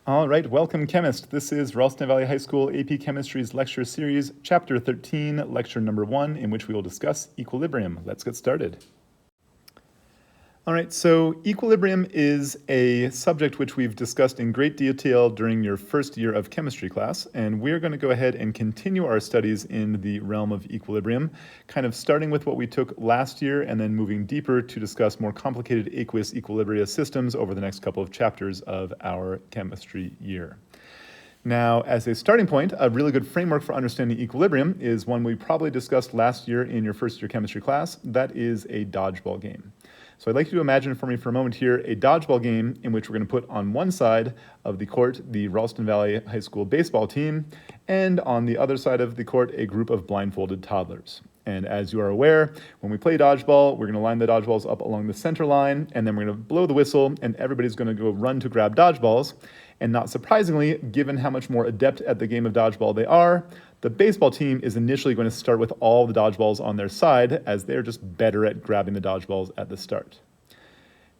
All right, welcome chemist. This is Ralston Valley High School AP Chemistry's lecture series, chapter 13, lecture number 1, in which we will discuss equilibrium. Let's get started. All right, so equilibrium is a subject which we've discussed in great detail during your first year of chemistry class, and we're going to go ahead and continue our studies in the realm of equilibrium, kind of starting with what we took last year and then moving deeper to discuss more complicated aqueous equilibria systems over the next couple of chapters of our chemistry year. Now, as a starting point, a really good framework for understanding equilibrium is one we probably discussed last year in your first year chemistry class. That is a dodgeball game. So I'd like you to imagine for me for a moment here a dodgeball game in which we're going to put on one side of the court the Ralston Valley High School baseball team, and on the other side of the court a group of blindfolded toddlers. And as you are aware, when we play dodgeball, we're going to line the dodgeballs up along the center line, and then we're going to blow the whistle, and everybody's going to go run to grab dodgeballs. And not surprisingly, given how much more adept at the game of dodgeball they are, the baseball team is initially going to start with all the dodgeballs on their side, as they're just better at grabbing the dodgeballs at the start.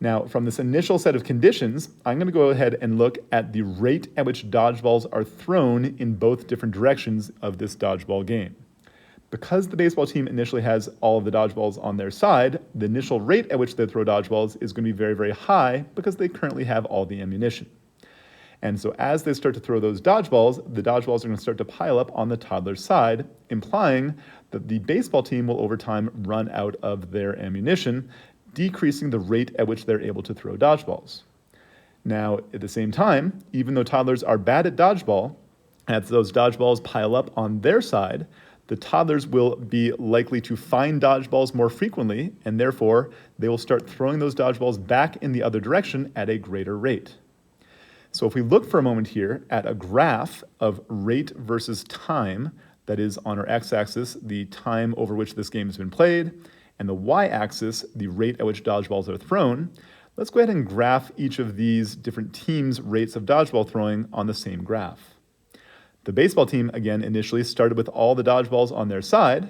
Now, from this initial set of conditions, I'm going to go ahead and look at the rate at which dodgeballs are thrown in both different directions of this dodgeball game. Because the baseball team initially has all of the dodgeballs on their side, the initial rate at which they throw dodgeballs is going to be very, very high because they currently have all the ammunition. And so as they start to throw those dodgeballs, the dodgeballs are going to start to pile up on the toddler's side, implying that the baseball team will over time run out of their ammunition, decreasing the rate at which they're able to throw dodgeballs. Now, at the same time, even though toddlers are bad at dodgeball, as those dodgeballs pile up on their side, the toddlers will be likely to find dodgeballs more frequently, and therefore they will start throwing those dodgeballs back in the other direction at a greater rate. So if we look for a moment here at a graph of rate versus time, that is on our x-axis, the time over which this game has been played, and the y-axis, the rate at which dodgeballs are thrown, let's go ahead and graph each of these different teams' rates of dodgeball throwing on the same graph. The baseball team, again, initially started with all the dodgeballs on their side,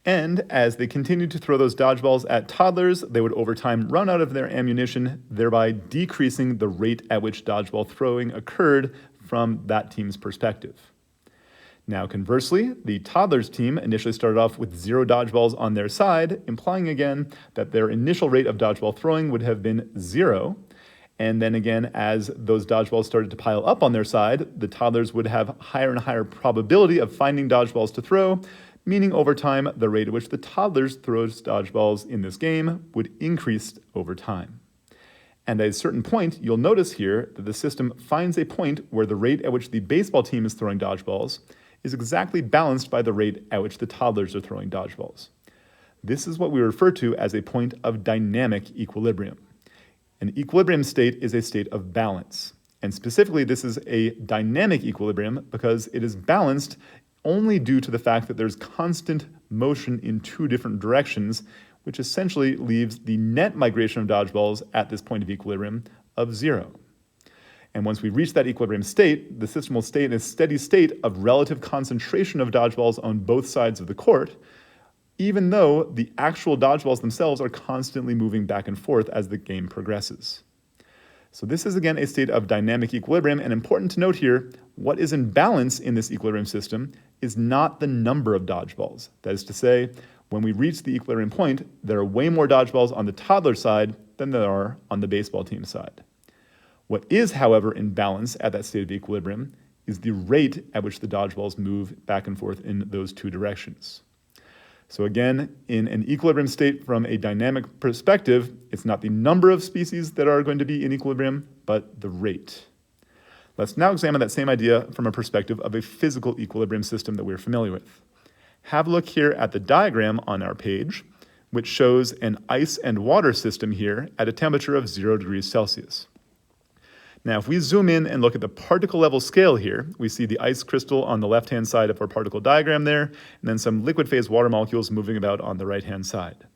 and as they continued to throw those dodgeballs at toddlers, they would over time run out of their ammunition, thereby decreasing the rate at which dodgeball throwing occurred from that team's perspective. Now, conversely, the toddlers team initially started off with 0 dodgeballs on their side, implying again that their initial rate of dodgeball throwing would have been 0. And then again, as those dodgeballs started to pile up on their side, the toddlers would have higher and higher probability of finding dodgeballs to throw, meaning over time, the rate at which the toddlers throw dodgeballs in this game would increase over time. And at a certain point, you'll notice here that the system finds a point where the rate at which the baseball team is throwing dodgeballs is exactly balanced by the rate at which the toddlers are throwing dodgeballs. This is what we refer to as a point of dynamic equilibrium. An equilibrium state is a state of balance. And specifically, this is a dynamic equilibrium because it is balanced only due to the fact that there's constant motion in 2 different directions, which essentially leaves the net migration of dodgeballs at this point of equilibrium of 0. And once we reach that equilibrium state, the system will stay in a steady state of relative concentration of dodgeballs on both sides of the court, even though the actual dodgeballs themselves are constantly moving back and forth as the game progresses. So this is again a state of dynamic equilibrium, and important to note here, what is in balance in this equilibrium system is not the number of dodgeballs. That is to say, when we reach the equilibrium point, there are way more dodgeballs on the toddler side than there are on the baseball team side. What is, however, in balance at that state of equilibrium is the rate at which the dodgeballs move back and forth in those 2 directions. So again, in an equilibrium state from a dynamic perspective, it's not the number of species that are going to be in equilibrium, but the rate. Let's now examine that same idea from a perspective of a physical equilibrium system that we're familiar with. Have a look here at the diagram on our page, which shows an ice and water system here at a temperature of 0 degrees Celsius. Now, if we zoom in and look at the particle level scale here, we see the ice crystal on the left-hand side of our particle diagram there, and then some liquid phase water molecules moving about on the right-hand side.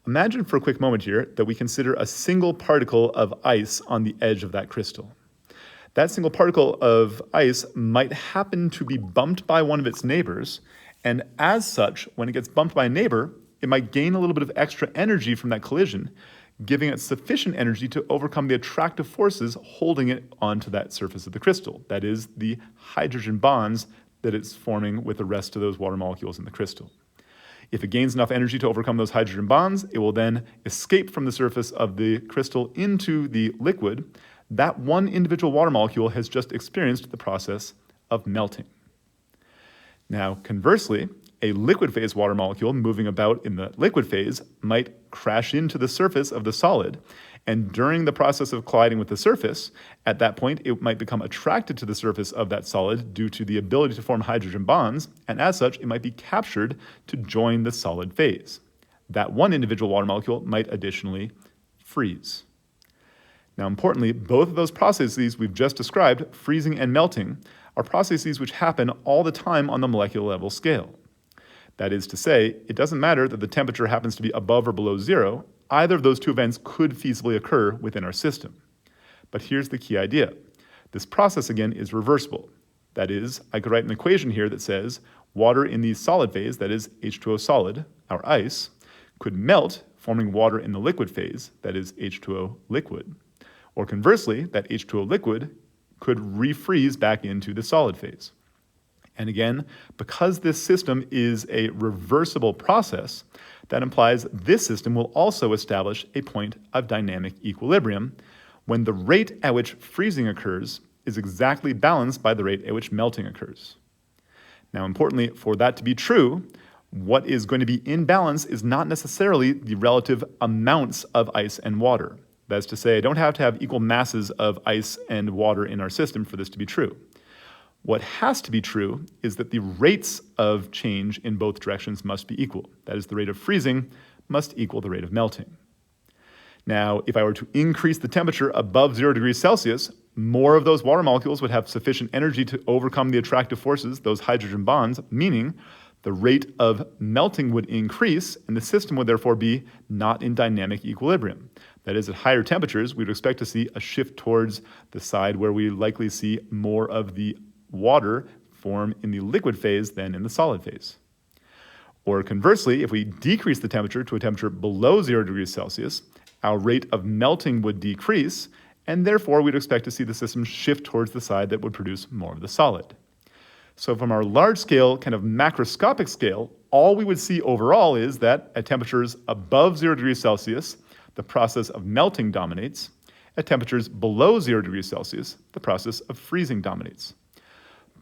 Imagine for a quick moment here that we consider a single particle of ice on the edge of that crystal. That single particle of ice might happen to be bumped by one of its neighbors, and as such, when it gets bumped by a neighbor, it might gain a little bit of extra energy from that collision, giving it sufficient energy to overcome the attractive forces holding it onto that surface of the crystal. That is, the hydrogen bonds that it's forming with the rest of those water molecules in the crystal. If it gains enough energy to overcome those hydrogen bonds, it will then escape from the surface of the crystal into the liquid. That one individual water molecule has just experienced the process of melting. Now, conversely, a liquid phase water molecule moving about in the liquid phase might crash into the surface of the solid, and during the process of colliding with the surface, at that point, it might become attracted to the surface of that solid due to the ability to form hydrogen bonds, and as such, it might be captured to join the solid phase. That one individual water molecule might additionally freeze. Now, importantly, both of those processes we've just described, freezing and melting, are processes which happen all the time on the molecular level scale. That is to say, it doesn't matter that the temperature happens to be above or below zero, either of those two events could feasibly occur within our system. But here's the key idea. This process, again, is reversible. That is, I could write an equation here that says water in the solid phase, that is H2O solid, our ice, could melt, forming water in the liquid phase, that is H2O liquid. Or conversely, that H2O liquid could refreeze back into the solid phase. And again, because this system is a reversible process, that implies this system will also establish a point of dynamic equilibrium when the rate at which freezing occurs is exactly balanced by the rate at which melting occurs. Now, importantly, for that to be true, what is going to be in balance is not necessarily the relative amounts of ice and water. That is to say, I don't have to have equal masses of ice and water in our system for this to be true. What has to be true is that the rates of change in both directions must be equal. That is, the rate of freezing must equal the rate of melting. Now, if I were to increase the temperature above 0 degrees Celsius, more of those water molecules would have sufficient energy to overcome the attractive forces, those hydrogen bonds, meaning the rate of melting would increase, and the system would therefore be not in dynamic equilibrium. That is, at higher temperatures, we would expect to see a shift towards the side where we likely see more of the water form in the liquid phase than in the solid phase. Or conversely, if we decrease the temperature to a temperature below 0 degrees Celsius, our rate of melting would decrease, and therefore we'd expect to see the system shift towards the side that would produce more of the solid. So from our large scale, kind of macroscopic scale, all we would see overall is that at temperatures above 0 degrees Celsius, the process of melting dominates. At temperatures below 0 degrees Celsius, the process of freezing dominates.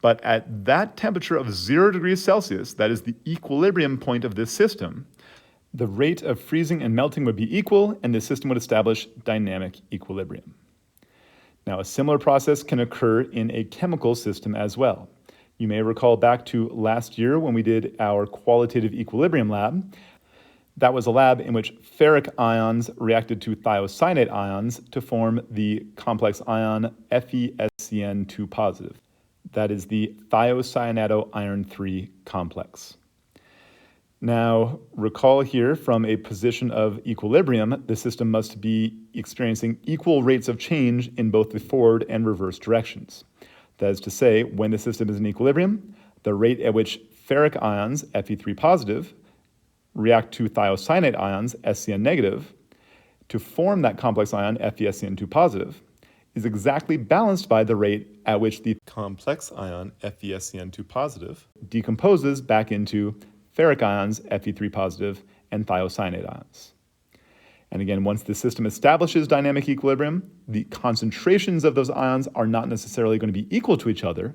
But at that temperature of 0 degrees Celsius, that is the equilibrium point of this system, the rate of freezing and melting would be equal, and the system would establish dynamic equilibrium. Now, a similar process can occur in a chemical system as well. You may recall back to last year when we did our qualitative equilibrium lab. That was a lab in which ferric ions reacted to thiocyanate ions to form the complex ion FeSCN2 positive. That is the thiocyanate iron 3 complex. Now, recall here from a position of equilibrium, the system must be experiencing equal rates of change in both the forward and reverse directions. That is to say, when the system is in equilibrium, the rate at which ferric ions, Fe3 positive, react to thiocyanate ions, SCN negative, to form that complex ion, FeSCN2 positive, is exactly balanced by the rate at which the complex ion, FeSCN2 positive, decomposes back into ferric ions, Fe3 positive, and thiocyanate ions. And again, once the system establishes dynamic equilibrium, the concentrations of those ions are not necessarily going to be equal to each other,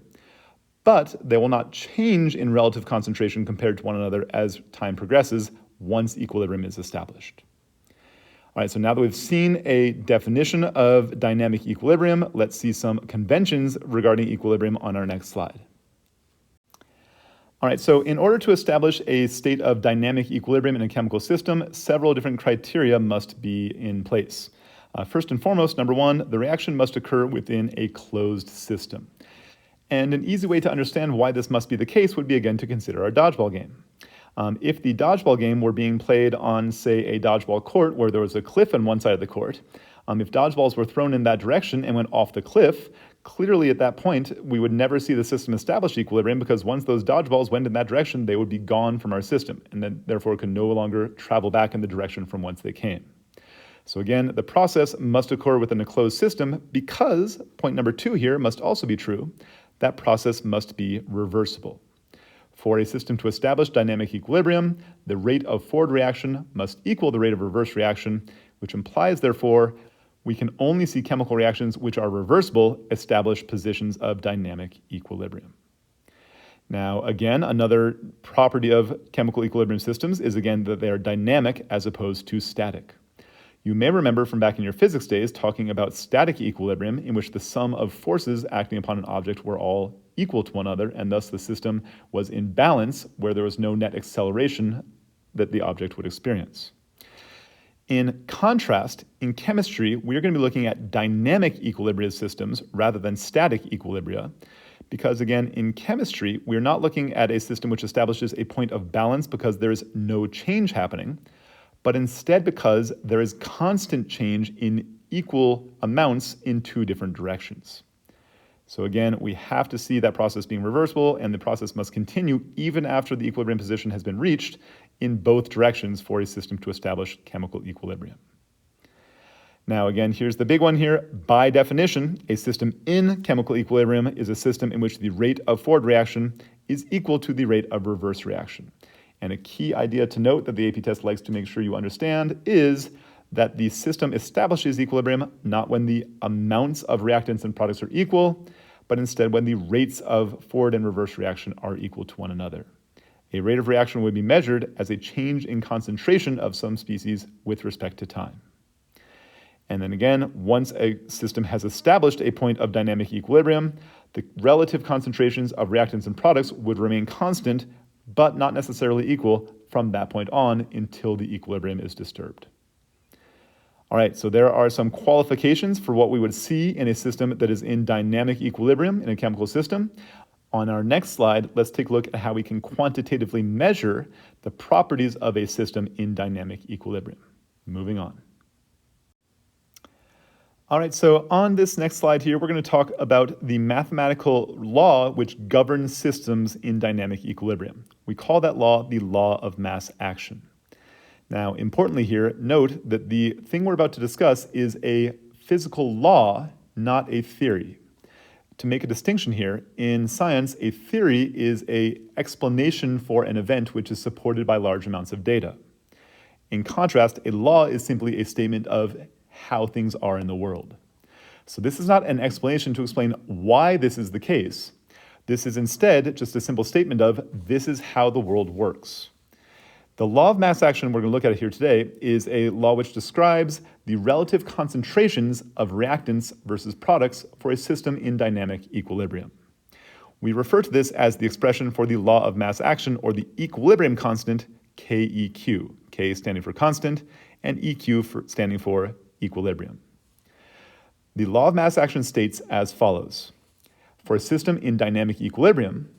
but they will not change in relative concentration compared to one another as time progresses once equilibrium is established. All right, so now that we've seen a definition of dynamic equilibrium, let's see some conventions regarding equilibrium on our next slide. All right, so in order to establish a state of dynamic equilibrium in a chemical system, several different criteria must be in place. First and foremost, number one, the reaction must occur within a closed system. And an easy way to understand why this must be the case would be, again, to consider our dodgeball game. If the dodgeball game were being played on, say, a dodgeball court where there was a cliff on one side of the court, if dodgeballs were thrown in that direction and went off the cliff, clearly at that point, we would never see the system establish equilibrium because once those dodgeballs went in that direction, they would be gone from our system and then therefore could no longer travel back in the direction from whence they came. So again, the process must occur within a closed system because, point number 2 here must also be true, that process must be reversible. For a system to establish dynamic equilibrium, the rate of forward reaction must equal the rate of reverse reaction, which implies, therefore, we can only see chemical reactions which are reversible establish positions of dynamic equilibrium. Now, again, another property of chemical equilibrium systems is, again, that they are dynamic as opposed to static. You may remember from back in your physics days talking about static equilibrium, in which the sum of forces acting upon an object were all equal to one another, and thus the system was in balance where there was no net acceleration that the object would experience. In contrast, in chemistry, we are going to be looking at dynamic equilibria systems rather than static equilibria, because again, in chemistry, we're not looking at a system which establishes a point of balance because there is no change happening, but instead because there is constant change in equal amounts in two different directions. So again, we have to see that process being reversible, and the process must continue even after the equilibrium position has been reached in both directions for a system to establish chemical equilibrium. Now again, here's the big one here. By definition, a system in chemical equilibrium is a system in which the rate of forward reaction is equal to the rate of reverse reaction. And a key idea to note that the AP test likes to make sure you understand is that the system establishes equilibrium not when the amounts of reactants and products are equal, but instead when the rates of forward and reverse reaction are equal to one another. A rate of reaction would be measured as a change in concentration of some species with respect to time. And then again, once a system has established a point of dynamic equilibrium, the relative concentrations of reactants and products would remain constant, but not necessarily equal from that point on until the equilibrium is disturbed. All right, so there are some qualifications for what we would see in a system that is in dynamic equilibrium in a chemical system. On our next slide, let's take a look at how we can quantitatively measure the properties of a system in dynamic equilibrium. Moving on. All right, so on this next slide here, we're going to talk about the mathematical law which governs systems in dynamic equilibrium. We call that law the law of mass action. Now, importantly here, note that the thing we're about to discuss is a physical law, not a theory. To make a distinction here, in science, a theory is an explanation for an event which is supported by large amounts of data. In contrast, a law is simply a statement of how things are in the world. So this is not an explanation to explain why this is the case. This is instead just a simple statement of this is how the world works. The law of mass action we're going to look at here today is a law which describes the relative concentrations of reactants versus products for a system in dynamic equilibrium. We refer to this as the expression for the law of mass action, or the equilibrium constant, KEQ, K standing for constant and EQ standing for equilibrium. The law of mass action states as follows. For a system in dynamic equilibrium,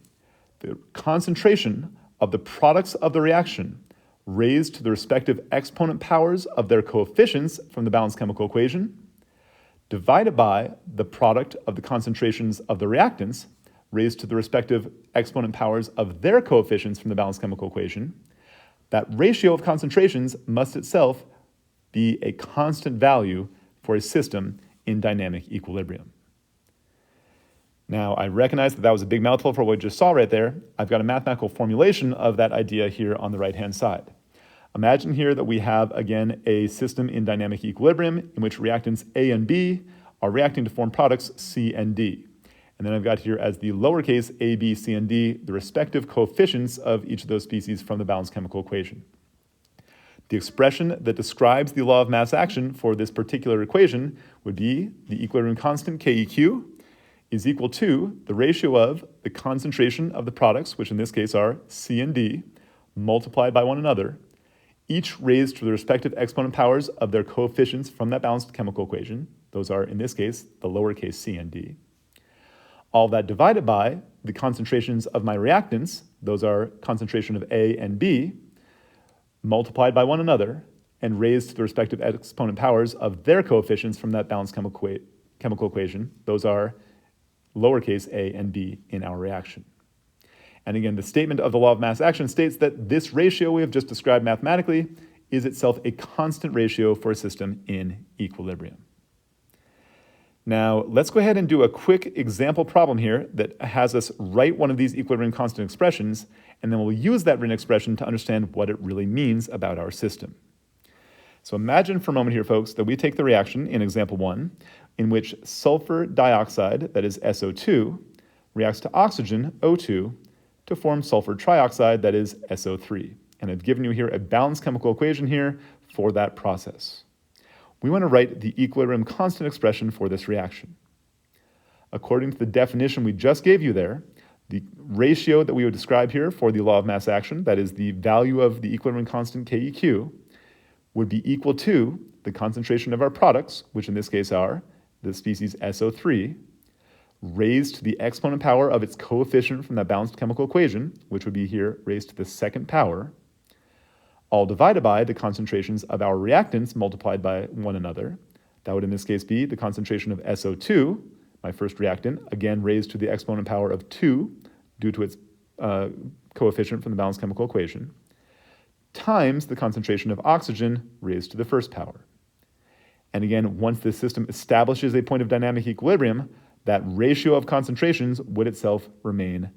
the concentration of the products of the reaction raised to the respective exponent powers of their coefficients from the balanced chemical equation, divided by the product of the concentrations of the reactants raised to the respective exponent powers of their coefficients from the balanced chemical equation, that ratio of concentrations must itself be a constant value for a system in dynamic equilibrium. Now, I recognize that was a big mouthful for what we just saw right there. I've got a mathematical formulation of that idea here on the right-hand side. Imagine here that we have, again, a system in dynamic equilibrium in which reactants A and B are reacting to form products C and D. And then I've got here as the lowercase a, b, c, and d, the respective coefficients of each of those species from the balanced chemical equation. The expression that describes the law of mass action for this particular equation would be the equilibrium constant, KEQ, is equal to the ratio of the concentration of the products, which in this case are C and D, multiplied by one another, each raised to the respective exponent powers of their coefficients from that balanced chemical equation. Those are, in this case, the lowercase c and d. All that divided by the concentrations of my reactants, those are concentration of A and B, multiplied by one another, and raised to the respective exponent powers of their coefficients from that balanced chemical equation. Those are lowercase a and b in our reaction. And again, the statement of the law of mass action states that this ratio we have just described mathematically is itself a constant ratio for a system in equilibrium. Now, let's go ahead and do a quick example problem here that has us write one of these equilibrium constant expressions, and then we'll use that written expression to understand what it really means about our system. So imagine for a moment here, folks, that we take the reaction in example 1, in which sulfur dioxide, that is SO2, reacts to oxygen, O2, to form sulfur trioxide, that is SO3. And I've given you here a balanced chemical equation here for that process. We want to write the equilibrium constant expression for this reaction. According to the definition we just gave you there, the ratio that we would describe here for the law of mass action, that is the value of the equilibrium constant KEQ, would be equal to the concentration of our products, which in this case are the species SO3, raised to the exponent power of its coefficient from that balanced chemical equation, which would be here raised to the second power, all divided by the concentrations of our reactants multiplied by one another. That would in this case be the concentration of SO2, my first reactant, again raised to the exponent power of 2 due to its coefficient from the balanced chemical equation, times the concentration of oxygen raised to the first power. And again, once this system establishes a point of dynamic equilibrium, that ratio of concentrations would itself remain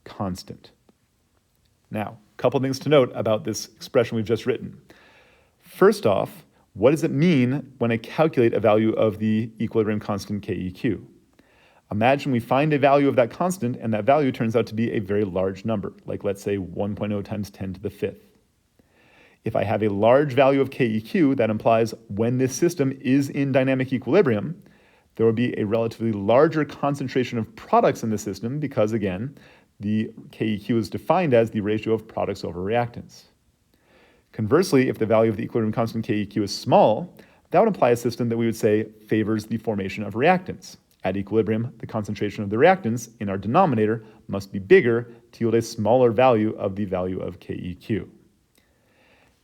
constant. Now, a couple things to note about this expression we've just written. First off, what does it mean when I calculate a value of the equilibrium constant KEQ? Imagine we find a value of that constant and that value turns out to be a very large number, like let's say 1.0 times 10 to the fifth. If I have a large value of KEQ, that implies when this system is in dynamic equilibrium, there will be a relatively larger concentration of products in the system because, again, the KEQ is defined as the ratio of products over reactants. Conversely, if the value of the equilibrium constant KEQ is small, that would imply a system that we would say favors the formation of reactants. At equilibrium, the concentration of the reactants in our denominator must be bigger to yield a smaller value of the value of KEQ.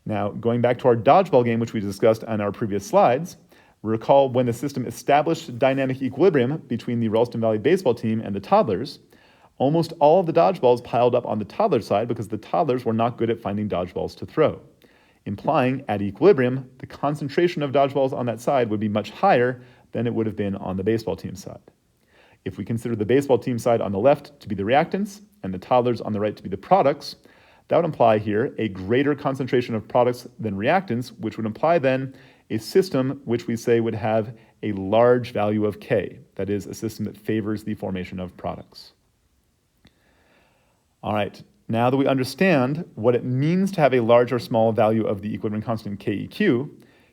Now, going back to our dodgeball game, which we discussed on our previous slides, recall when the system established dynamic equilibrium between the Ralston Valley baseball team and the toddlers, almost all of the dodgeballs piled up on the toddler side because the toddlers were not good at finding dodgeballs to throw, implying at equilibrium, the concentration of dodgeballs on that side would be much higher than it would have been on the baseball team side. If we consider the baseball team side on the left to be the reactants and the toddlers on the right to be the products, that would imply here a greater concentration of products than reactants, which would imply then a system which we say would have a large value of K, that is, a system that favors the formation of products. All right, now that we understand what it means to have a large or small value of the equilibrium constant KEQ,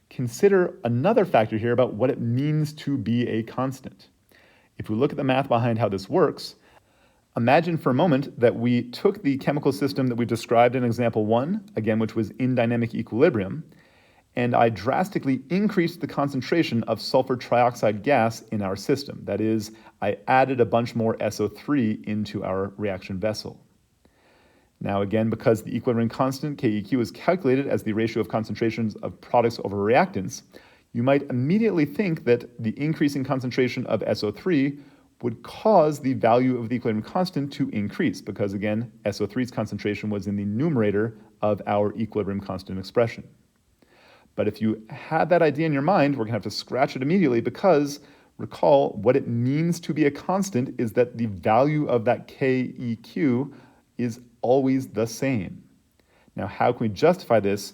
consider another factor here about what it means to be a constant. If we look at the math behind how this works, imagine for a moment that we took the chemical system that we described in example 1, again, which was in dynamic equilibrium, and I drastically increased the concentration of sulfur trioxide gas in our system. That is, I added a bunch more SO3 into our reaction vessel. Now again, because the equilibrium constant, KEQ, is calculated as the ratio of concentrations of products over reactants, you might immediately think that the increasing concentration of SO3 would cause the value of the equilibrium constant to increase because, again, SO3's concentration was in the numerator of our equilibrium constant expression. But if you had that idea in your mind, we're going to have to scratch it immediately because, recall, what it means to be a constant is that the value of that KEQ is always the same. Now, how can we justify this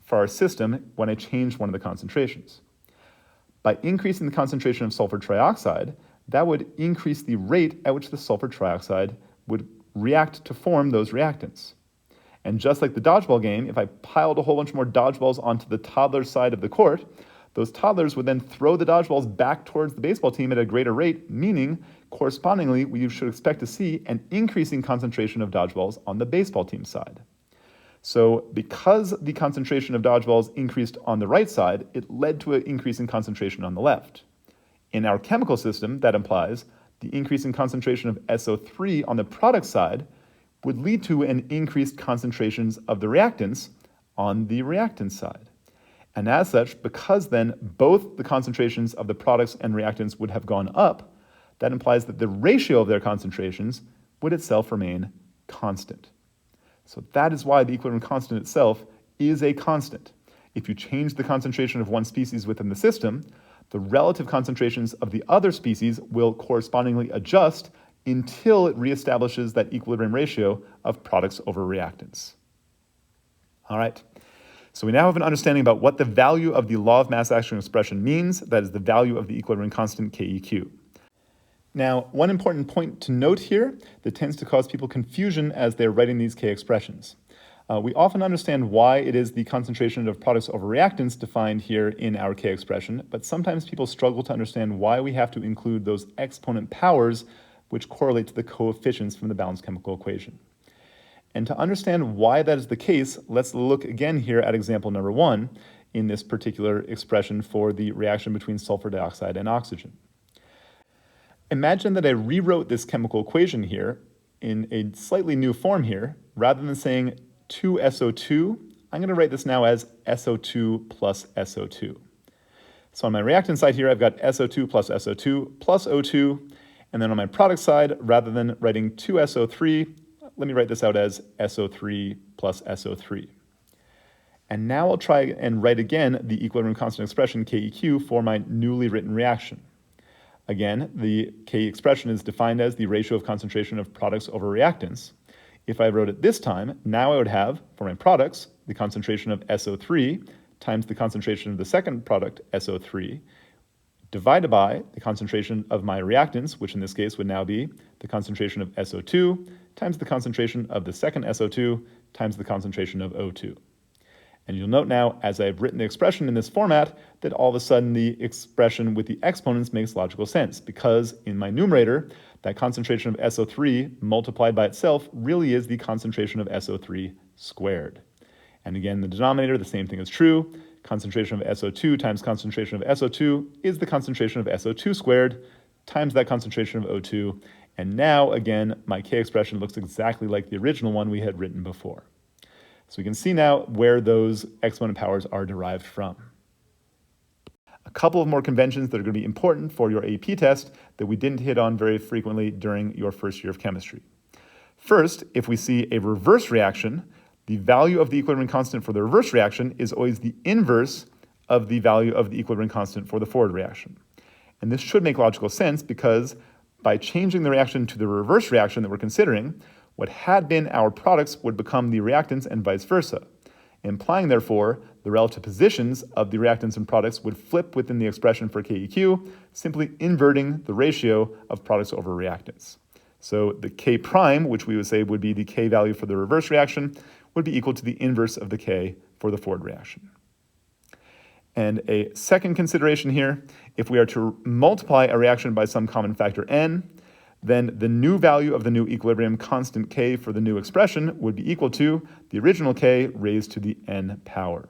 for our system when I change one of the concentrations? By increasing the concentration of sulfur trioxide, that would increase the rate at which the sulfur trioxide would react to form those reactants. And just like the dodgeball game, if I piled a whole bunch more dodgeballs onto the toddler side of the court, those toddlers would then throw the dodgeballs back towards the baseball team at a greater rate, meaning, correspondingly, we should expect to see an increasing concentration of dodgeballs on the baseball team side. So because the concentration of dodgeballs increased on the right side, it led to an increase in concentration on the left. In our chemical system, that implies the increase in concentration of SO3 on the product side would lead to an increased concentrations of the reactants on the reactant side. And as such, because then both the concentrations of the products and reactants would have gone up, that implies that the ratio of their concentrations would itself remain constant. So that is why the equilibrium constant itself is a constant. If you change the concentration of one species within the system, the relative concentrations of the other species will correspondingly adjust until it reestablishes that equilibrium ratio of products over reactants. All right, so we now have an understanding about what the value of the law of mass action expression means, that is the value of the equilibrium constant KEQ. Now, one important point to note here that tends to cause people confusion as they're writing these K expressions. We often understand why it is the concentration of products over reactants defined here in our K expression, but sometimes people struggle to understand why we have to include those exponent powers which correlate to the coefficients from the balanced chemical equation. And to understand why that is the case, let's look again here at example number 1 in this particular expression for the reaction between sulfur dioxide and oxygen. Imagine that I rewrote this chemical equation here in a slightly new form here. Rather than saying 2SO2, I'm going to write this now as SO2 plus SO2. So on my reactant side here, I've got SO2 plus SO2 plus O2. And then on my product side, rather than writing 2SO3, let me write this out as SO3 plus SO3. And now I'll try and write again the equilibrium constant expression KEQ for my newly written reaction. Again, the K expression is defined as the ratio of concentration of products over reactants. If I wrote it this time, now I would have, for my products, the concentration of SO3 times the concentration of the second product, SO3, divided by the concentration of my reactants, which in this case would now be the concentration of SO2 times the concentration of the second SO2 times the concentration of O2. And you'll note now, as I've written the expression in this format, that all of a sudden the expression with the exponents makes logical sense, because in my numerator, that concentration of SO3 multiplied by itself really is the concentration of SO3 squared. And again, in the denominator, the same thing is true. Concentration of SO2 times concentration of SO2 is the concentration of SO2 squared times that concentration of O2. And now, again, my K expression looks exactly like the original one we had written before. So we can see now where those exponent powers are derived from. A couple of more conventions that are going to be important for your AP test that we didn't hit on very frequently during your first year of chemistry. First, if we see a reverse reaction, the value of the equilibrium constant for the reverse reaction is always the inverse of the value of the equilibrium constant for the forward reaction. And this should make logical sense because by changing the reaction to the reverse reaction that we're considering, what had been our products would become the reactants and vice versa, implying, therefore, the relative positions of the reactants and products would flip within the expression for KEQ, simply inverting the ratio of products over reactants. So the K prime, which we would say would be the K value for the reverse reaction, would be equal to the inverse of the K for the forward reaction. And a second consideration here, if we are to multiply a reaction by some common factor n, then the new value of the new equilibrium constant K for the new expression would be equal to the original K raised to the n power.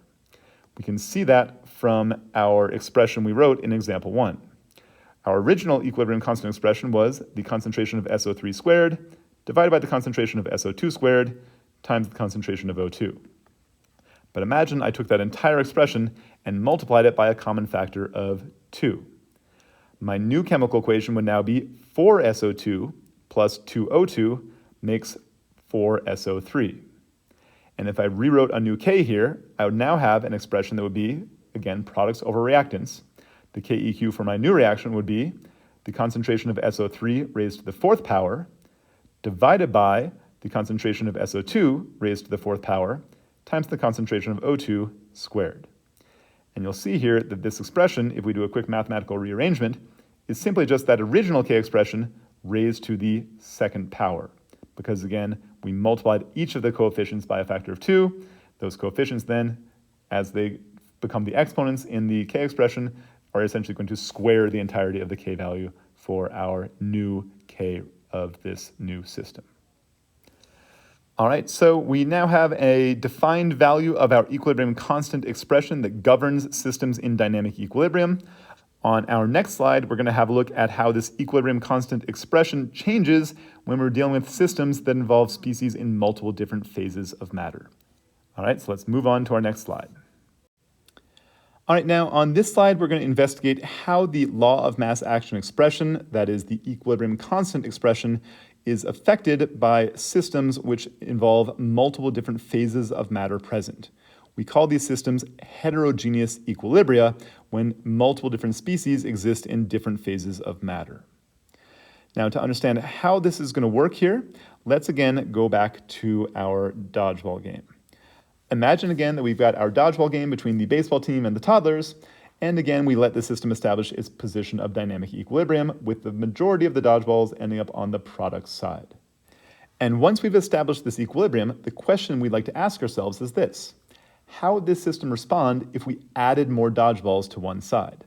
We can see that from our expression we wrote in example 1. Our original equilibrium constant expression was the concentration of SO3 squared divided by the concentration of SO2 squared times the concentration of O2. But imagine I took that entire expression and multiplied it by a common factor of 2. My new chemical equation would now be 4SO2 plus 2O2 makes 4SO3. And if I rewrote a new K here, I would now have an expression that would be, again, products over reactants. The KEQ for my new reaction would be the concentration of SO3 raised to the fourth power divided by the concentration of SO2 raised to the fourth power times the concentration of O2 squared. And you'll see here that this expression, if we do a quick mathematical rearrangement, is simply just that original K expression raised to the second power. Because again, we multiplied each of the coefficients by a factor of 2. Those coefficients then, as they become the exponents in the K expression, are essentially going to square the entirety of the K value for our new K of this new system. All right, so we now have a defined value of our equilibrium constant expression that governs systems in dynamic equilibrium. On our next slide, we're going to have a look at how this equilibrium constant expression changes when we're dealing with systems that involve species in multiple different phases of matter. All right, so let's move on to our next slide. All right, now on this slide, we're going to investigate how the law of mass action expression, that is the equilibrium constant expression, is affected by systems which involve multiple different phases of matter present. We call these systems heterogeneous equilibria when multiple different species exist in different phases of matter. Now, to understand how this is going to work here, let's again go back to our dodgeball game. Imagine again that we've got our dodgeball game between the baseball team and the toddlers, and again we let the system establish its position of dynamic equilibrium with the majority of the dodgeballs ending up on the product side. And once we've established this equilibrium, the question we'd like to ask ourselves is this: how would this system respond if we added more dodgeballs to one side?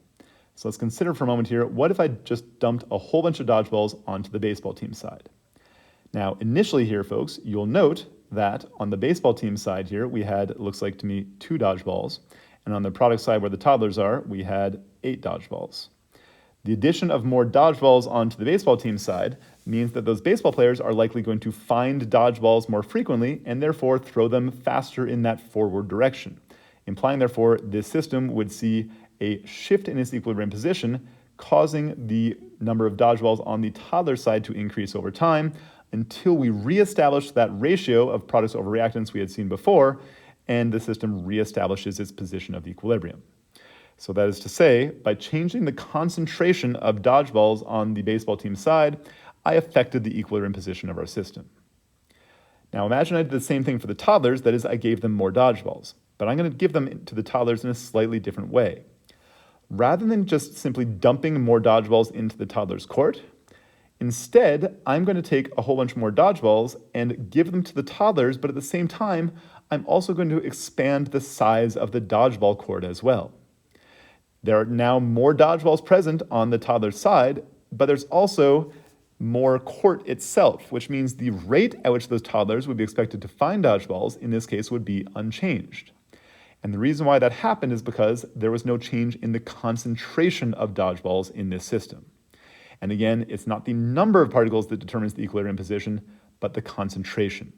So let's consider for a moment here, what if I just dumped a whole bunch of dodgeballs onto the baseball team side? Now, initially here, folks, you'll note that on the baseball team side here, we had, it looks like to me, 2 dodgeballs. And on the product side where the toddlers are, we had 8 dodgeballs. The addition of more dodgeballs onto the baseball team side means that those baseball players are likely going to find dodgeballs more frequently and therefore throw them faster in that forward direction, implying therefore this system would see a shift in its equilibrium position, causing the number of dodgeballs on the toddler side to increase over time until we reestablish that ratio of products over reactants we had seen before, and the system reestablishes its position of equilibrium. So that is to say, by changing the concentration of dodgeballs on the baseball team side, I affected the equilibrium position of our system. Now imagine I did the same thing for the toddlers, that is, I gave them more dodgeballs, but I'm going to give them to the toddlers in a slightly different way. Rather than just simply dumping more dodgeballs into the toddler's court, instead, I'm going to take a whole bunch more dodgeballs and give them to the toddlers, but at the same time, I'm also going to expand the size of the dodgeball court as well. There are now more dodgeballs present on the toddler's side, but there's also more court itself, which means the rate at which those toddlers would be expected to find dodgeballs, in this case, would be unchanged. And the reason why that happened is because there was no change in the concentration of dodgeballs in this system. And again, it's not the number of particles that determines the equilibrium position, but the concentration.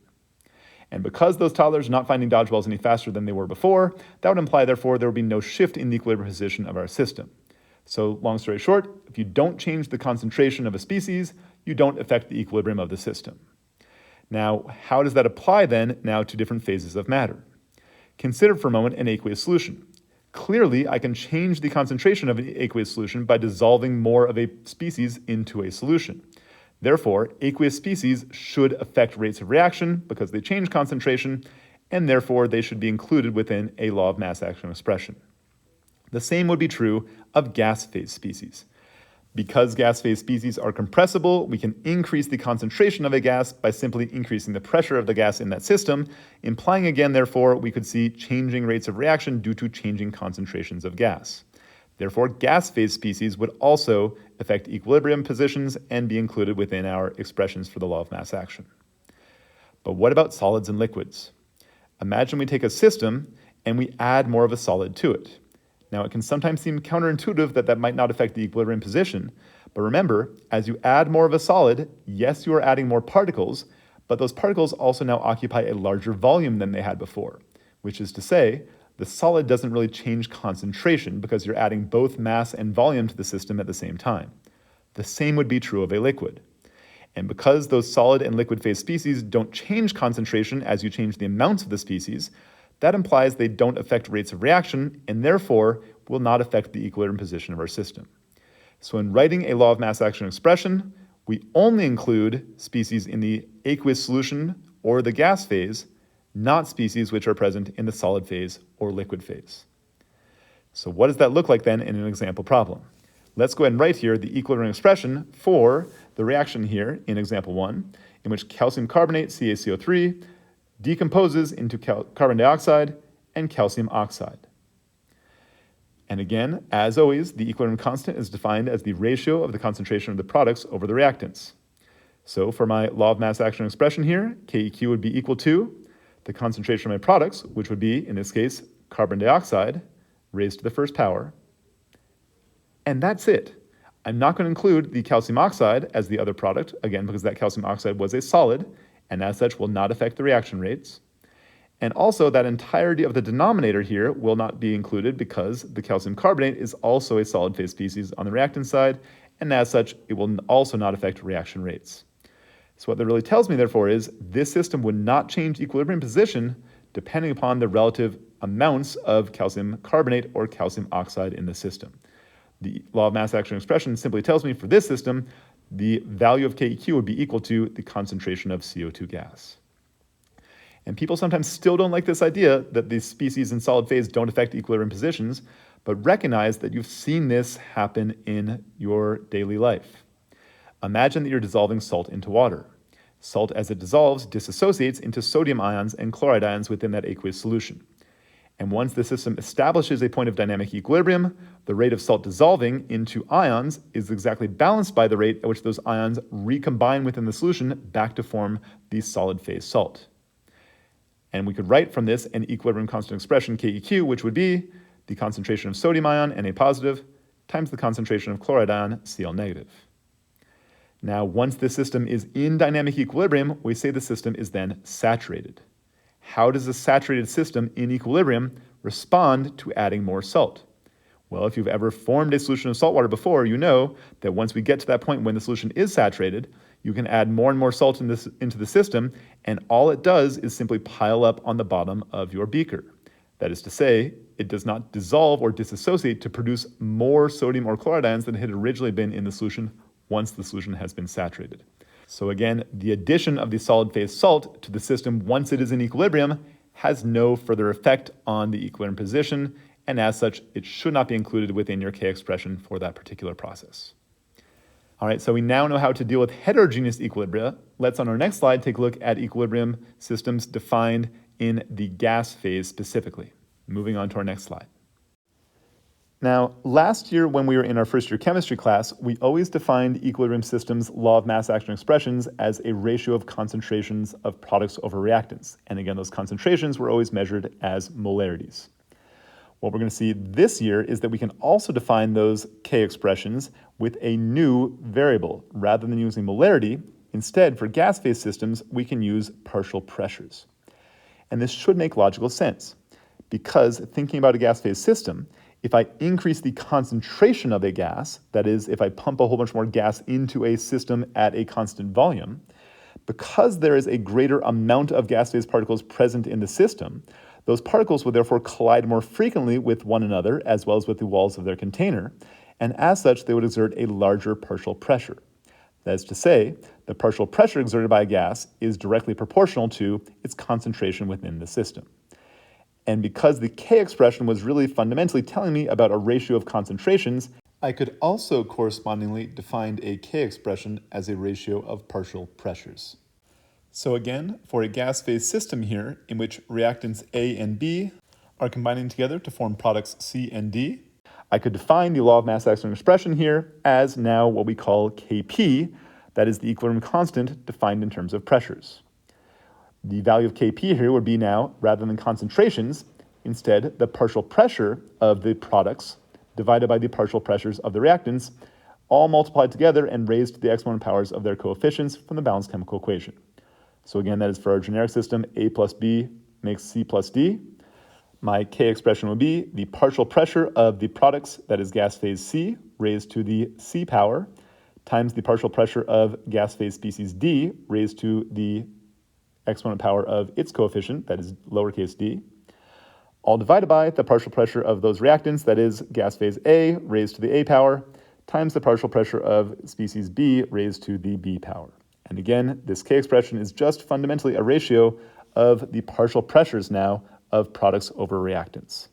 And because those toddlers are not finding dodgeballs any faster than they were before, that would imply, therefore, there would be no shift in the equilibrium position of our system. So, long story short, if you don't change the concentration of a species, you don't affect the equilibrium of the system. Now, how does that apply then now to different phases of matter? Consider for a moment an aqueous solution. Clearly, I can change the concentration of an aqueous solution by dissolving more of a species into a solution. Therefore, aqueous species should affect rates of reaction because they change concentration, and therefore they should be included within a law of mass action expression. The same would be true of gas phase species. Because gas phase species are compressible, we can increase the concentration of a gas by simply increasing the pressure of the gas in that system, implying again, therefore, we could see changing rates of reaction due to changing concentrations of gas. Therefore, gas phase species would also affect equilibrium positions and be included within our expressions for the law of mass action. But what about solids and liquids? Imagine we take a system and we add more of a solid to it. Now, it can sometimes seem counterintuitive that that might not affect the equilibrium position, but remember, as you add more of a solid, yes, you are adding more particles, but those particles also now occupy a larger volume than they had before, which is to say, the solid doesn't really change concentration because you're adding both mass and volume to the system at the same time. The same would be true of a liquid. And because those solid and liquid phase species don't change concentration as you change the amounts of the species, that implies they don't affect rates of reaction and therefore will not affect the equilibrium position of our system. So in writing a law of mass action expression, we only include species in the aqueous solution or the gas phase, not species which are present in the solid phase or liquid phase. So what does that look like then in an example problem? Let's go ahead and write here the equilibrium expression for the reaction here in example 1, in which calcium carbonate, CaCO3, decomposes into carbon dioxide and calcium oxide. And again, as always, the equilibrium constant is defined as the ratio of the concentration of the products over the reactants. So for my law of mass action expression here, KEQ would be equal to the concentration of my products, which would be, in this case, carbon dioxide raised to the first power. And that's it. I'm not going to include the calcium oxide as the other product, again, because that calcium oxide was a solid, and as such will not affect the reaction rates. And also that entirety of the denominator here will not be included because the calcium carbonate is also a solid phase species on the reactant side, and as such, it will also not affect reaction rates. So what that really tells me, therefore, is this system would not change equilibrium position depending upon the relative amounts of calcium carbonate or calcium oxide in the system. The law of mass action expression simply tells me for this system, the value of KEQ would be equal to the concentration of CO2 gas. And people sometimes still don't like this idea that the species in solid phase don't affect equilibrium positions, but recognize that you've seen this happen in your daily life. Imagine that you're dissolving salt into water. Salt, as it dissolves, dissociates into sodium ions and chloride ions within that aqueous solution. And once the system establishes a point of dynamic equilibrium, the rate of salt dissolving into ions is exactly balanced by the rate at which those ions recombine within the solution back to form the solid phase salt. And we could write from this an equilibrium constant expression, KEQ, which would be the concentration of sodium ion, Na positive, times the concentration of chloride ion, Cl negative. Now, once the system is in dynamic equilibrium, we say the system is then saturated. How does a saturated system in equilibrium respond to adding more salt? Well, if you've ever formed a solution of salt water before, you know that once we get to that point when the solution is saturated, you can add more and more salt into the system, and all it does is simply pile up on the bottom of your beaker. That is to say, it does not dissolve or disassociate to produce more sodium or chloride ions than had originally been in the solution once the solution has been saturated. So again, the addition of the solid phase salt to the system once it is in equilibrium has no further effect on the equilibrium position, and as such, it should not be included within your K expression for that particular process. All right, so we now know how to deal with heterogeneous equilibria. Let's, on our next slide, take a look at equilibrium systems defined in the gas phase specifically. Moving on to our next slide. Now, last year when we were in our first year chemistry class, we always defined equilibrium systems' law of mass action expressions as a ratio of concentrations of products over reactants. And again, those concentrations were always measured as molarities. What we're going to see this year is that we can also define those K expressions with a new variable. Rather than using molarity, instead for gas phase systems, we can use partial pressures. And this should make logical sense, because thinking about a gas phase system, if I increase the concentration of a gas, that is, if I pump a whole bunch more gas into a system at a constant volume, because there is a greater amount of gas phase particles present in the system, those particles would therefore collide more frequently with one another as well as with the walls of their container, and as such, they would exert a larger partial pressure. That is to say, the partial pressure exerted by a gas is directly proportional to its concentration within the system. And because the K expression was really fundamentally telling me about a ratio of concentrations, I could also correspondingly define a K expression as a ratio of partial pressures. So again, for a gas phase system here, in which reactants A and B are combining together to form products C and D, I could define the law of mass action expression here as now what we call Kp, that is the equilibrium constant defined in terms of pressures. The value of Kp here would be now, rather than concentrations, instead the partial pressure of the products divided by the partial pressures of the reactants, all multiplied together and raised to the exponent powers of their coefficients from the balanced chemical equation. So again, that is for our generic system, A plus B makes C plus D. My K expression would be the partial pressure of the products, that is gas phase C, raised to the C power, times the partial pressure of gas phase species D, raised to the exponent power of its coefficient, that is lowercase d, all divided by the partial pressure of those reactants, that is gas phase A raised to the A power, times the partial pressure of species B raised to the B power. And again, this K expression is just fundamentally a ratio of the partial pressures now of products over reactants.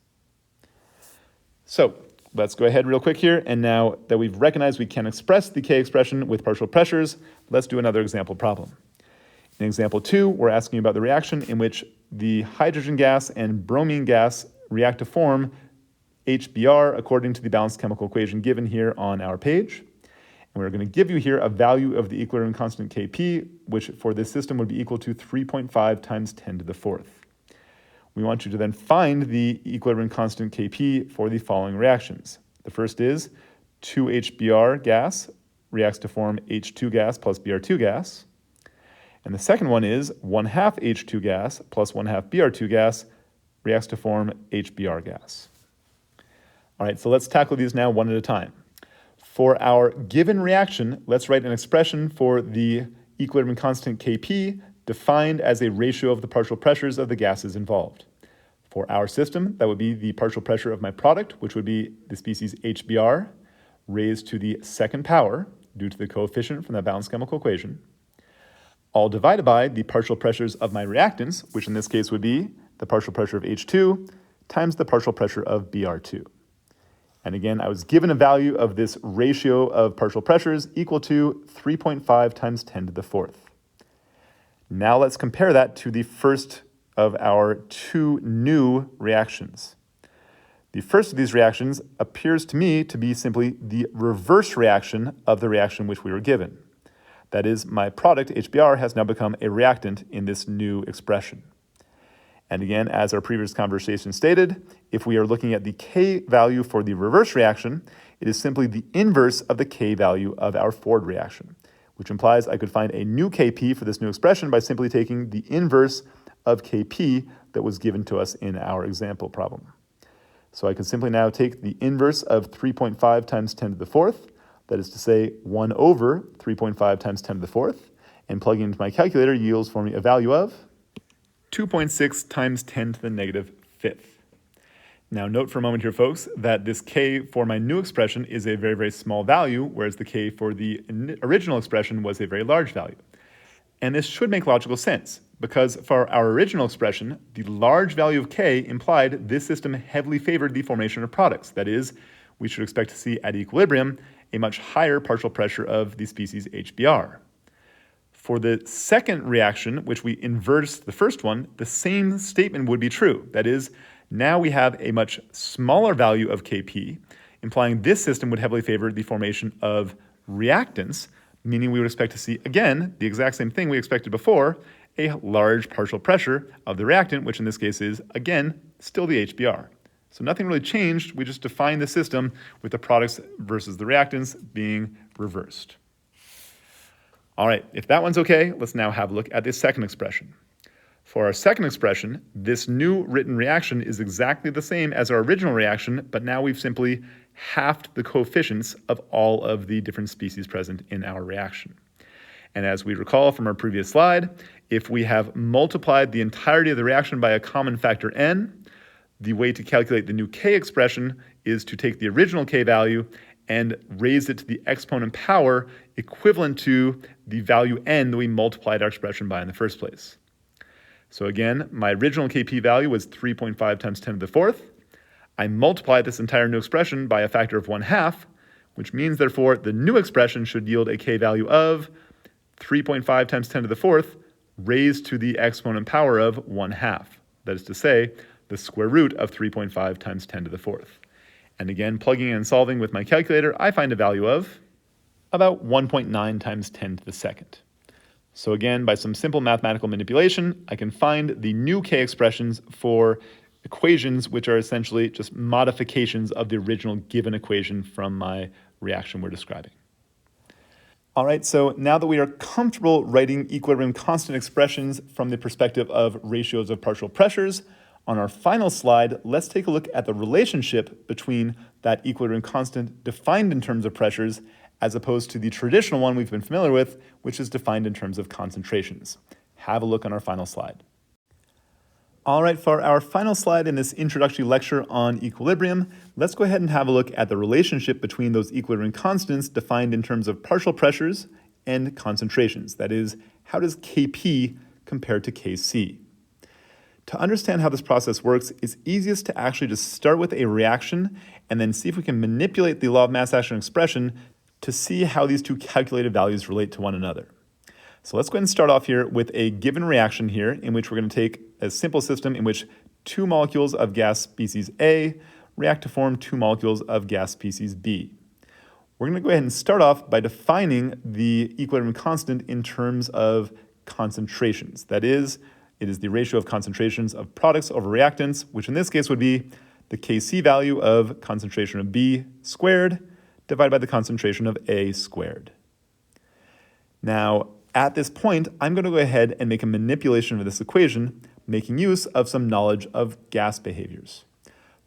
So let's go ahead real quick here, and now that we've recognized we can express the K expression with partial pressures, let's do another example problem. In example 2, we're asking about the reaction in which the hydrogen gas and bromine gas react to form HBr according to the balanced chemical equation given here on our page. And we're going to give you here a value of the equilibrium constant Kp, which for this system would be equal to 3.5 times 10 to the fourth. We want you to then find the equilibrium constant Kp for the following reactions. The first is 2HBr gas reacts to form H2 gas plus Br2 gas. And the second one is 1/2 H2 gas plus 1/2 Br2 gas reacts to form HBr gas. All right, so let's tackle these now one at a time. For our given reaction, let's write an expression for the equilibrium constant Kp defined as a ratio of the partial pressures of the gases involved. For our system, that would be the partial pressure of my product, which would be the species HBr raised to the second power due to the coefficient from the balanced chemical equation, all divided by the partial pressures of my reactants, which in this case would be the partial pressure of H2 times the partial pressure of Br2. And again, I was given a value of this ratio of partial pressures equal to 3.5 times 10 to the fourth. Now let's compare that to the first of our two new reactions. The first of these reactions appears to me to be simply the reverse reaction of the reaction which we were given. That is, my product, HBr, has now become a reactant in this new expression. And again, as our previous conversation stated, if we are looking at the K value for the reverse reaction, it is simply the inverse of the K value of our forward reaction, which implies I could find a new Kp for this new expression by simply taking the inverse of Kp that was given to us in our example problem. So I can simply now take the inverse of 3.5 times 10 to the fourth, that is to say 1 over 3.5 times 10 to the fourth, and plugging into my calculator yields for me a value of 2.6 times 10 to the negative fifth. Now note for a moment here, folks, that this K for my new expression is a very, very small value, whereas the K for the original expression was a very large value. And this should make logical sense, because for our original expression, the large value of K implied this system heavily favored the formation of products. That is, we should expect to see at equilibrium a much higher partial pressure of the species HBr. For the second reaction, which we inverse the first one, the same statement would be true. That is, now we have a much smaller value of Kp, implying this system would heavily favor the formation of reactants, meaning we would expect to see, again, the exact same thing we expected before, a large partial pressure of the reactant, which in this case is, again, still the HBr. So nothing really changed, we just defined the system with the products versus the reactants being reversed. All right, if that one's okay, let's now have a look at the second expression. For our second expression, this new written reaction is exactly the same as our original reaction, but now we've simply halved the coefficients of all of the different species present in our reaction. And as we recall from our previous slide, if we have multiplied the entirety of the reaction by a common factor n, the way to calculate the new K expression is to take the original K value and raise it to the exponent power equivalent to the value n that we multiplied our expression by in the first place. So again, my original Kp value was 3.5 times 10 to the fourth. I multiplied this entire new expression by a factor of 1/2, which means therefore the new expression should yield a K value of 3.5 times 10 to the fourth raised to the exponent power of 1/2. That is to say, the square root of 3.5 times 10 to the fourth. And again, plugging in and solving with my calculator, I find a value of about 1.9 times 10 to the second. So again, by some simple mathematical manipulation, I can find the new K expressions for equations which are essentially just modifications of the original given equation from my reaction we're describing. All right, so now that we are comfortable writing equilibrium constant expressions from the perspective of ratios of partial pressures, on our final slide, let's take a look at the relationship between that equilibrium constant defined in terms of pressures as opposed to the traditional one we've been familiar with, which is defined in terms of concentrations. Have a look on our final slide. All right, for our final slide in this introductory lecture on equilibrium, let's go ahead and have a look at the relationship between those equilibrium constants defined in terms of partial pressures and concentrations. That is, how does Kp compare to Kc? To understand how this process works, it's easiest to actually just start with a reaction and then see if we can manipulate the law of mass action expression to see how these two calculated values relate to one another. So let's go ahead and start off here with a given reaction here in which we're going to take a simple system in which two molecules of gas species A react to form two molecules of gas species B. We're going to go ahead and start off by defining the equilibrium constant in terms of concentrations. That is, it is the ratio of concentrations of products over reactants, which in this case would be the Kc value of concentration of B squared divided by the concentration of A squared. Now, at this point, I'm going to go ahead and make a manipulation of this equation, making use of some knowledge of gas behaviors.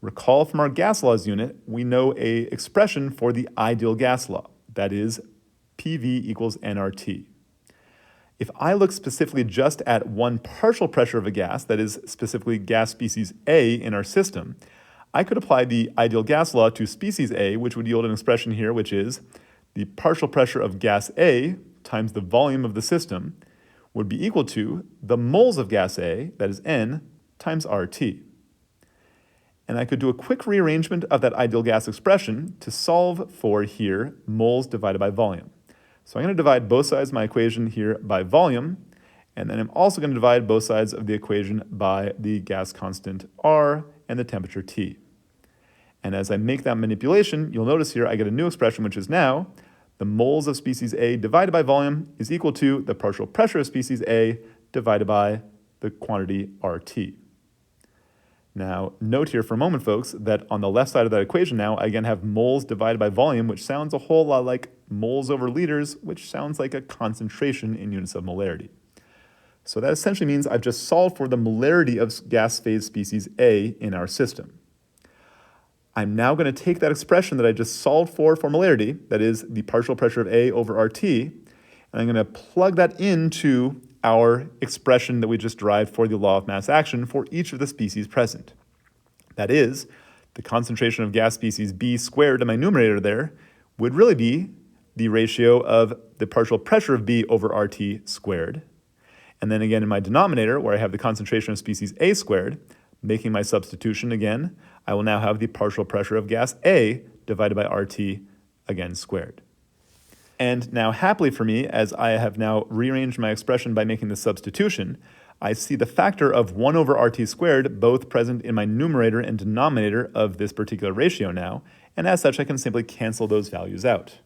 Recall from our gas laws unit, we know an expression for the ideal gas law, that is PV equals nRT. If I look specifically just at one partial pressure of a gas, that is specifically gas species A in our system, I could apply the ideal gas law to species A, which would yield an expression here, which is the partial pressure of gas A times the volume of the system would be equal to the moles of gas A, that is N, times RT. And I could do a quick rearrangement of that ideal gas expression to solve for here moles divided by volume. So I'm going to divide both sides of my equation here by volume, and then I'm also going to divide both sides of the equation by the gas constant R and the temperature T. And as I make that manipulation, you'll notice here I get a new expression, which is now the moles of species A divided by volume is equal to the partial pressure of species A divided by the quantity RT. Now, note here for a moment, folks, that on the left side of that equation now, I again have moles divided by volume, which sounds a whole lot like moles over liters, which sounds like a concentration in units of molarity. So that essentially means I've just solved for the molarity of gas phase species A in our system. I'm now going to take that expression that I just solved for molarity, that is the partial pressure of A over RT, and I'm going to plug that into our expression that we just derived for the law of mass action for each of the species present. That is, the concentration of gas species B squared in my numerator there would really be the ratio of the partial pressure of B over RT squared. And then again in my denominator, where I have the concentration of species A squared, making my substitution again, I will now have the partial pressure of gas A divided by RT again squared. And now happily for me, as I have now rearranged my expression by making the substitution, I see the factor of 1 over RT squared both present in my numerator and denominator of this particular ratio now, and as such I can simply cancel those values out.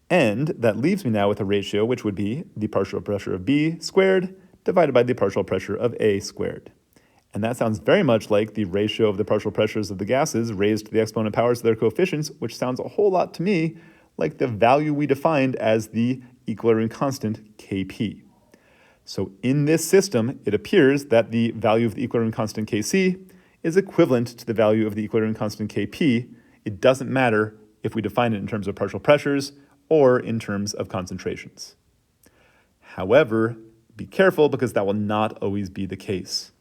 And that leaves me now with a ratio which would be the partial pressure of B squared divided by the partial pressure of A squared. And that sounds very much like the ratio of the partial pressures of the gases raised to the exponent powers of their coefficients, which sounds a whole lot to me like the value we defined as the equilibrium constant Kp. So in this system, it appears that the value of the equilibrium constant Kc is equivalent to the value of the equilibrium constant Kp. It doesn't matter if we define it in terms of partial pressures or in terms of concentrations. However, be careful because that will not always be the case.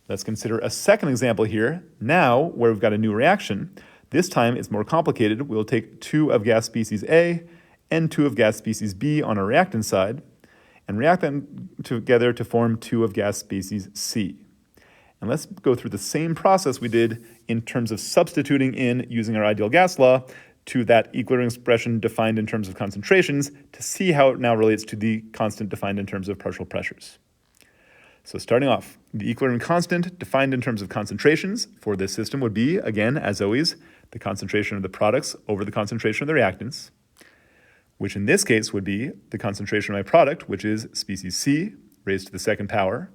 Let's consider a second example here, now where we've got a new reaction. This time it's more complicated. We'll take 2 of gas species A and 2 of gas species B on our reactant side and react them together to form 2 of gas species C. And let's go through the same process we did in terms of substituting in using our ideal gas law to that equilibrium expression defined in terms of concentrations to see how it now relates to the constant defined in terms of partial pressures. So starting off, the equilibrium constant defined in terms of concentrations for this system would be, again, as always, the concentration of the products over the concentration of the reactants, which in this case would be the concentration of my product, which is species C raised to the second power,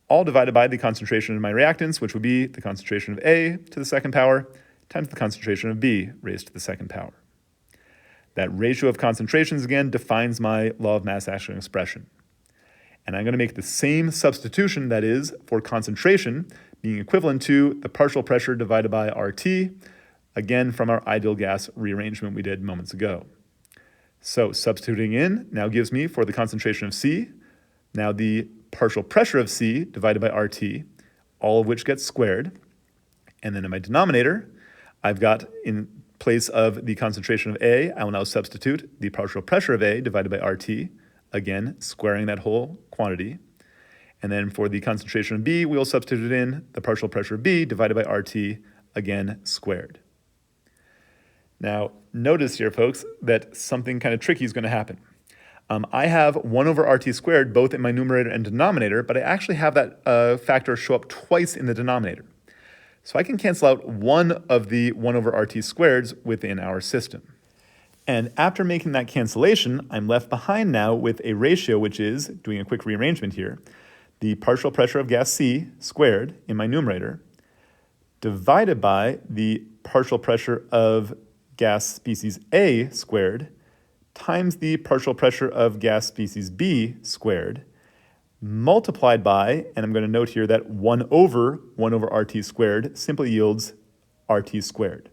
all divided by the concentration of my reactants, which would be the concentration of A to the second power times the concentration of B raised to the second power. That ratio of concentrations, again, defines my law of mass action expression. And I'm going to make the same substitution, that is, for concentration being equivalent to the partial pressure divided by RT, again from our ideal gas rearrangement we did moments ago. So substituting in now gives me, for the concentration of C, now the partial pressure of C divided by RT, all of which gets squared. And then in my denominator, I've got in place of the concentration of A, I will now substitute the partial pressure of A divided by RT, again, squaring that whole quantity. And then for the concentration of B, we'll substitute in the partial pressure of B divided by RT, again, squared. Now, notice here, folks, that something kind of tricky is going to happen. I have 1 over RT squared both in my numerator and denominator, but I actually have that factor show up twice in the denominator. So I can cancel out one of the 1 over RT squareds within our system. And after making that cancellation, I'm left behind now with a ratio which is, doing a quick rearrangement here, the partial pressure of gas C squared in my numerator divided by the partial pressure of gas species A squared times the partial pressure of gas species B squared multiplied by, and I'm going to note here that 1 over RT squared simply yields RT squared.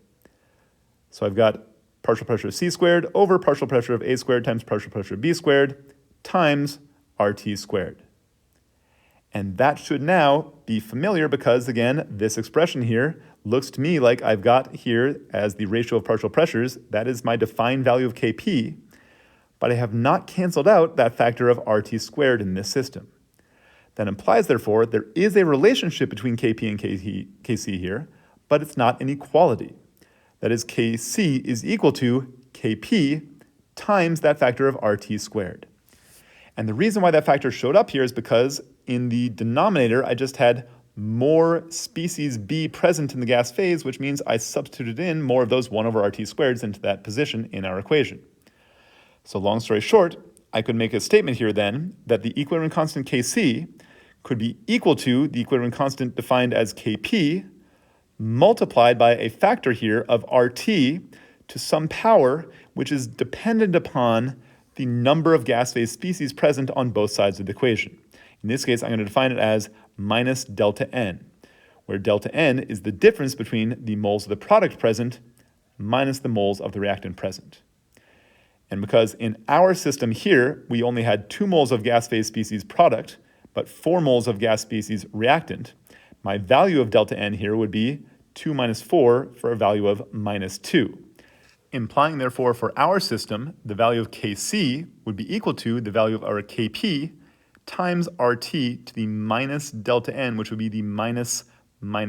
So I've got partial pressure of C squared over partial pressure of A squared times partial pressure of B squared times RT squared. And that should now be familiar because, again, this expression here looks to me like I've got here as the ratio of partial pressures. That is my defined value of Kp, but I have not canceled out that factor of RT squared in this system. That implies, therefore, there is a relationship between Kp and Kc here, but it's not an equality. That is, Kc is equal to Kp times that factor of RT squared. And the reason why that factor showed up here is because in the denominator, I just had more species B present in the gas phase, which means I substituted in more of those 1 over RT squareds into that position in our equation. So long story short, I could make a statement here then that the equilibrium constant Kc could be equal to the equilibrium constant defined as Kp multiplied by a factor here of RT to some power which is dependent upon the number of gas phase species present on both sides of the equation. In this case, I'm going to define it as minus delta N, where delta N is the difference between the moles of the product present minus the moles of the reactant present. And because in our system here, we only had 2 moles of gas phase species product, but 4 moles of gas species reactant, my value of delta N here would be 2 minus 4 for a value of minus 2. Implying, therefore, for our system, the value of Kc would be equal to the value of our Kp times RT to the minus delta N, which would be the minus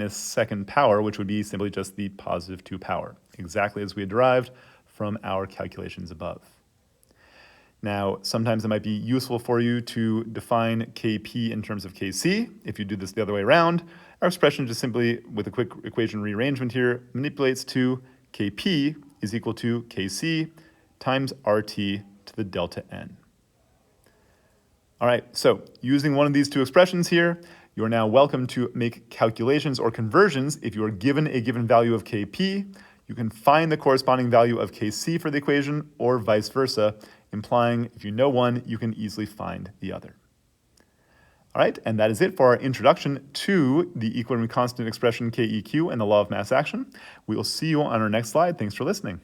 second power, which would be simply just the positive 2 power, exactly as we had derived from our calculations above. Now, sometimes it might be useful for you to define Kp in terms of Kc. If you do this the other way around, our expression just simply, with a quick equation rearrangement here, manipulates to Kp is equal to Kc times RT to the delta N. All right, so using one of these two expressions here, you are now welcome to make calculations or conversions. If you are given a given value of Kp, you can find the corresponding value of Kc for the equation, or vice versa, implying if you know one, you can easily find the other. All right, and that is it for our introduction to the equilibrium constant expression Keq and the law of mass action. We will see you on our next slide. Thanks for listening.